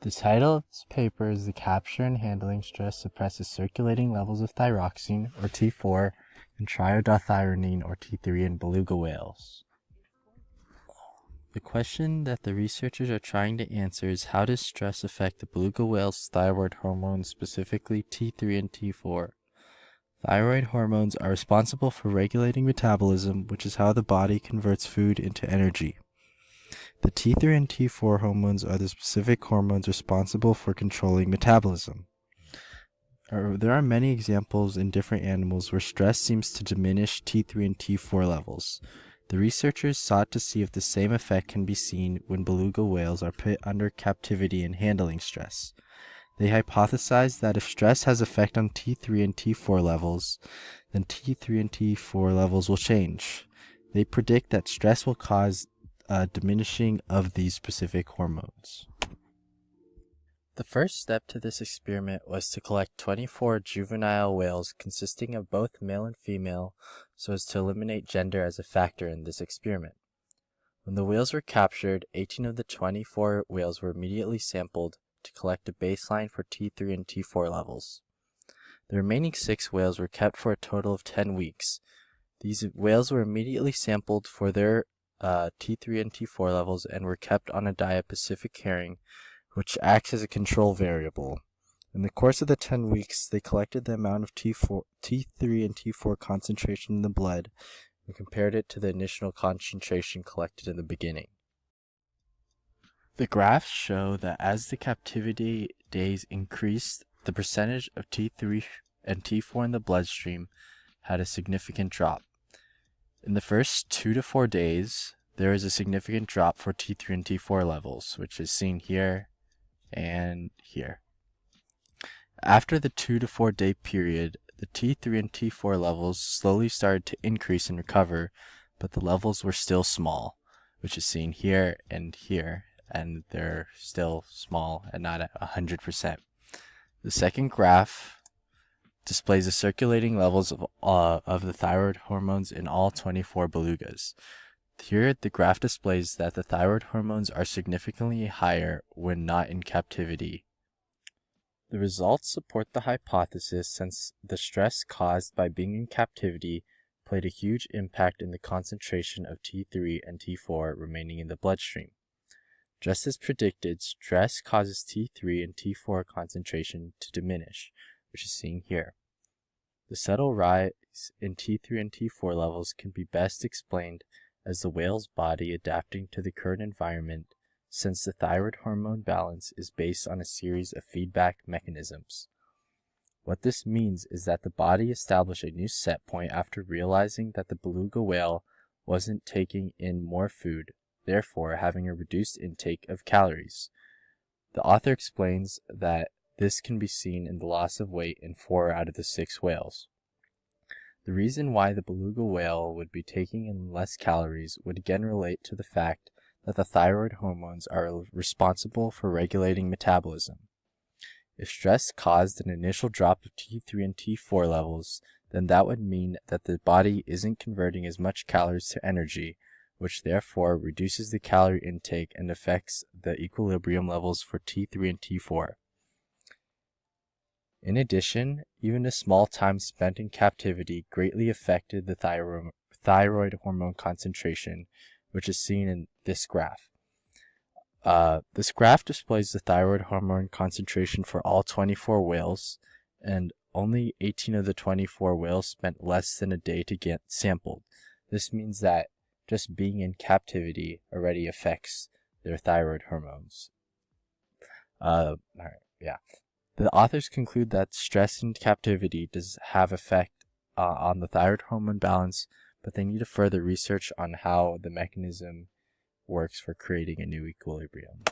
The title of this paper is "The Capture and Handling Stress Suppresses Circulating Levels of Thyroxine, or T4, and Triiodothyronine, or T3 in beluga whales." The question that the researchers are trying to answer is, how does stress affect the beluga whale's thyroid hormones, specifically T3 and T4? Thyroid hormones are responsible for regulating metabolism, which is how the body converts food into energy. The T3 and T4 hormones are the specific hormones responsible for controlling metabolism. There are many examples in different animals where stress seems to diminish T3 and T4 levels. The researchers sought to see if the same effect can be seen when beluga whales are put under captivity and handling stress. They hypothesized that if stress has effect on T3 and T4 levels, then T3 and T4 levels will change. They predict that stress will cause a diminishing of these specific hormones. The first step to this experiment was to collect 24 juvenile whales consisting of both male and female so as to eliminate gender as a factor in this experiment. When the whales were captured, 18 of the 24 whales were immediately sampled to collect a baseline for T3 and T4 levels. The remaining 6 whales were kept for a total of 10 weeks. These whales were immediately sampled for their T3 and T4 levels and were kept on a diet Pacific herring, which acts as a control variable. In the course of the 10 weeks, they collected the amount of T3 and T4 concentration in the blood and compared it to the initial concentration collected in the beginning. The graphs show that as the captivity days increased, the percentage of T3 and T4 in the bloodstream had a significant drop. In the first 2 to 4 days, there is a significant drop for T3 and T4 levels, which is seen here and here. After the 2 to 4 day period, the T3 and T4 levels slowly started to increase and recover, but the levels were still small, which is seen here, and they're still small and not at 100%. The second graph displays the circulating levels of the thyroid hormones in all 24 belugas. Here, the graph displays that the thyroid hormones are significantly higher when not in captivity. The results support the hypothesis, since the stress caused by being in captivity played a huge impact in the concentration of T3 and T4 remaining in the bloodstream. Just as predicted, stress causes T3 and T4 concentration to diminish, which is seen here. The subtle rise in T3 and T4 levels can be best explained as the whale's body adapting to the current environment, since the thyroid hormone balance is based on a series of feedback mechanisms. What this means is that the body established a new set point after realizing that the beluga whale wasn't taking in more food, therefore having a reduced intake of calories. The author explains that this can be seen in the loss of weight in 4 out of the 6 whales. The reason why the beluga whale would be taking in less calories would again relate to the fact that the thyroid hormones are responsible for regulating metabolism. If stress caused an initial drop of T3 and T4 levels, then that would mean that the body isn't converting as much calories to energy, which therefore reduces the calorie intake and affects the equilibrium levels for T3 and T4. In addition, even a small time spent in captivity greatly affected the thyroid hormone concentration, which is seen in this graph. This graph displays the thyroid hormone concentration for all 24 whales, and only 18 of the 24 whales spent less than a day to get sampled. This means that just being in captivity already affects their thyroid hormones. The authors conclude that stress in captivity does have effect on the thyroid hormone balance, but they need to further research on how the mechanism works for creating a new equilibrium.